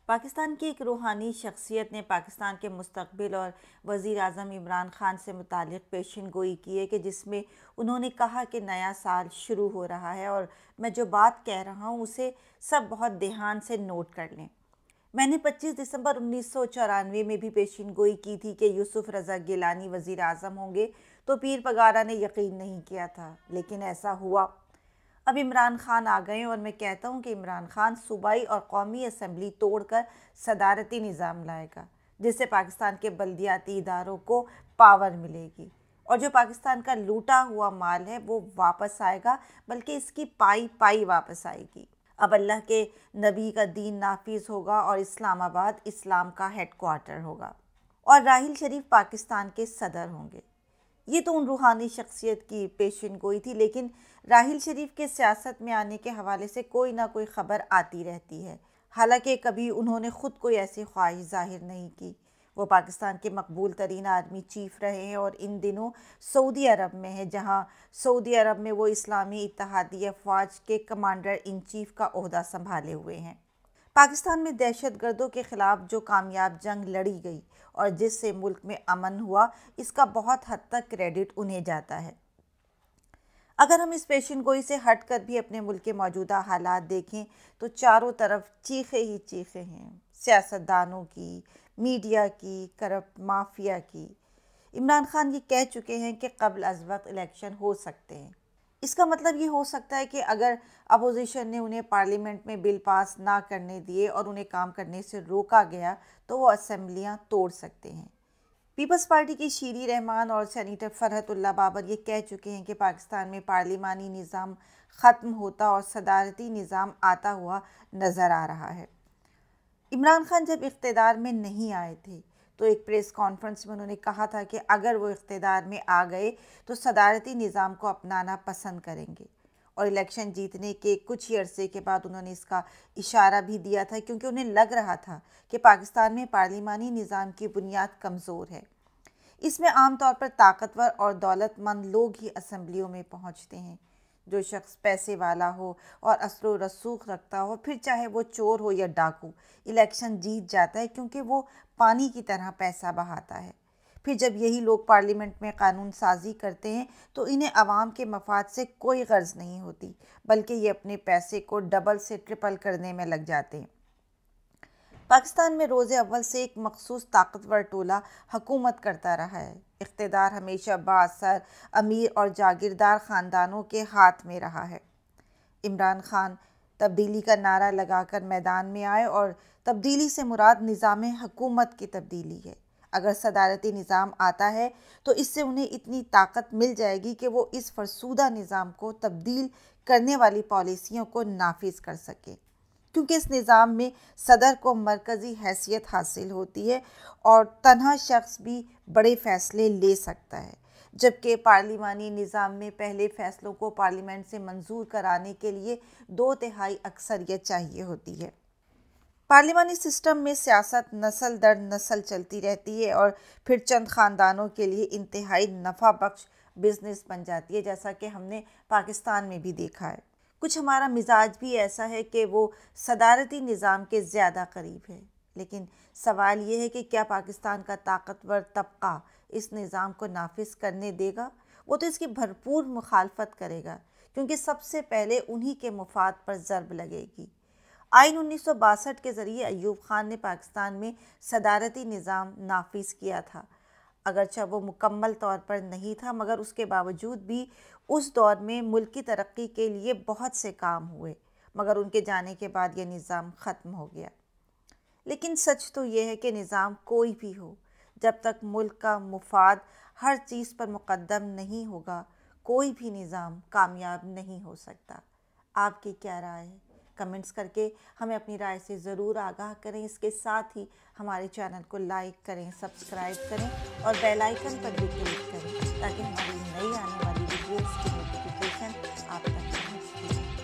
پاکستان کی ایک روحانی شخصیت نے پاکستان کے مستقبل اور وزیر اعظم عمران خان سے متعلق پیشین گوئی کی ہے کہ جس میں انہوں نے کہا کہ نیا سال شروع ہو رہا ہے اور میں جو بات کہہ رہا ہوں اسے سب بہت دھیان سے نوٹ کر لیں۔ میں نے 25 دسمبر 1994 میں بھی پیشین گوئی کی تھی کہ یوسف رضا گیلانی وزیر اعظم ہوں گے تو پیر پگارا نے یقین نہیں کیا تھا، لیکن ایسا ہوا۔ اب عمران خان آ گئے اور میں کہتا ہوں کہ عمران خان صوبائی اور قومی اسمبلی توڑ کر صدارتی نظام لائے گا، جس سے پاکستان کے بلدیاتی اداروں کو پاور ملے گی اور جو پاکستان کا لوٹا ہوا مال ہے وہ واپس آئے گا، بلکہ اس کی پائی واپس آئے گی۔ اب اللہ کے نبی کا دین نافذ ہوگا اور اسلام آباد اسلام کا ہیڈ کوارٹر ہوگا اور راحیل شریف پاکستان کے صدر ہوں گے۔ یہ تو ان روحانی شخصیت کی پیشین گوئی تھی، لیکن راحیل شریف کے سیاست میں آنے کے حوالے سے کوئی نہ کوئی خبر آتی رہتی ہے، حالانکہ کبھی انہوں نے خود کوئی ایسی خواہش ظاہر نہیں کی۔ وہ پاکستان کے مقبول ترین آرمی چیف رہے ہیں اور ان دنوں سعودی عرب میں ہیں، جہاں سعودی عرب میں وہ اسلامی اتحادیہ فوج کے کمانڈر ان چیف کا عہدہ سنبھالے ہوئے ہیں۔ پاکستان میں دہشت گردوں کے خلاف جو کامیاب جنگ لڑی گئی اور جس سے ملک میں امن ہوا، اس کا بہت حد تک کریڈٹ انہیں جاتا ہے۔ اگر ہم اس پیشین گوئی سے ہٹ کر بھی اپنے ملک کے موجودہ حالات دیکھیں تو چاروں طرف چیخیں ہی چیخیں ہیں، سیاستدانوں کی، میڈیا کی، کرپٹ مافیا کی۔ عمران خان یہ کہہ چکے ہیں کہ قبل از وقت الیکشن ہو سکتے ہیں۔ اس کا مطلب یہ ہو سکتا ہے کہ اگر اپوزیشن نے انہیں پارلیمنٹ میں بل پاس نہ کرنے دیے اور انہیں کام کرنے سے روکا گیا تو وہ اسمبلیاں توڑ سکتے ہیں۔ پیپلز پارٹی کی شیری رحمان اور سینیٹر فرحت اللہ بابر یہ کہہ چکے ہیں کہ پاکستان میں پارلیمانی نظام ختم ہوتا اور صدارتی نظام آتا ہوا نظر آ رہا ہے۔ عمران خان جب اقتدار میں نہیں آئے تھے تو ایک پریس کانفرنس میں انہوں نے کہا تھا کہ اگر وہ اقتدار میں آ گئے تو صدارتی نظام کو اپنانا پسند کریں گے، اور الیکشن جیتنے کے کچھ ہی عرصے کے بعد انہوں نے اس کا اشارہ بھی دیا تھا، کیونکہ انہیں لگ رہا تھا کہ پاکستان میں پارلیمانی نظام کی بنیاد کمزور ہے۔ اس میں عام طور پر طاقتور اور دولت مند لوگ ہی اسمبلیوں میں پہنچتے ہیں۔ جو شخص پیسے والا ہو اور اثر و رسوخ رکھتا ہو، پھر چاہے وہ چور ہو یا ڈاکو، الیکشن جیت جاتا ہے کیونکہ وہ پانی کی طرح پیسہ بہاتا ہے۔ پھر جب یہی لوگ پارلیمنٹ میں قانون سازی کرتے ہیں تو انہیں عوام کے مفاد سے کوئی غرض نہیں ہوتی، بلکہ یہ اپنے پیسے کو ڈبل سے ٹرپل کرنے میں لگ جاتے ہیں۔ پاکستان میں روز اول سے ایک مخصوص طاقتور ٹولہ حکومت کرتا رہا ہے۔ اقتدار ہمیشہ بااثر امیر اور جاگیردار خاندانوں کے ہاتھ میں رہا ہے۔ عمران خان تبدیلی کا نعرہ لگا کر میدان میں آئے اور تبدیلی سے مراد نظام حکومت کی تبدیلی ہے۔ اگر صدارتی نظام آتا ہے تو اس سے انہیں اتنی طاقت مل جائے گی کہ وہ اس فرسودہ نظام کو تبدیل کرنے والی پالیسیوں کو نافذ کر سکے، کیونکہ اس نظام میں صدر کو مرکزی حیثیت حاصل ہوتی ہے اور تنہا شخص بھی بڑے فیصلے لے سکتا ہے، جبکہ پارلیمانی نظام میں پہلے فیصلوں کو پارلیمنٹ سے منظور کرانے کے لیے 2/3 اکثریت چاہیے ہوتی ہے۔ پارلیمانی سسٹم میں سیاست نسل در نسل چلتی رہتی ہے اور پھر چند خاندانوں کے لیے انتہائی نفع بخش بزنس بن جاتی ہے، جیسا کہ ہم نے پاکستان میں بھی دیکھا ہے۔ کچھ ہمارا مزاج بھی ایسا ہے کہ وہ صدارتی نظام کے زیادہ قریب ہے، لیکن سوال یہ ہے کہ کیا پاکستان کا طاقتور طبقہ اس نظام کو نافذ کرنے دے گا؟ وہ تو اس کی بھرپور مخالفت کرے گا، کیونکہ سب سے پہلے انہی کے مفاد پر ضرب لگے گی۔ آئین 1962 کے ذریعے ایوب خان نے پاکستان میں صدارتی نظام نافذ کیا تھا، اگرچہ وہ مکمل طور پر نہیں تھا، مگر اس کے باوجود بھی اس دور میں ملک کی ترقی کے لیے بہت سے کام ہوئے، مگر ان کے جانے کے بعد یہ نظام ختم ہو گیا۔ لیکن سچ تو یہ ہے کہ نظام کوئی بھی ہو، جب تک ملک کا مفاد ہر چیز پر مقدم نہیں ہوگا، کوئی بھی نظام کامیاب نہیں ہو سکتا۔ آپ کی کیا رائے ہے؟ کمنٹس کر کے ہمیں اپنی رائے سے ضرور آگاہ کریں۔ اس کے ساتھ ہی ہمارے چینل کو لائک کریں، سبسکرائب کریں اور بیل آئیکن پر بھی کلک کریں تاکہ ہماری نئی آنے والی ویڈیوز کی نوٹیفیکیشن آپ تک پہنچتی ہے۔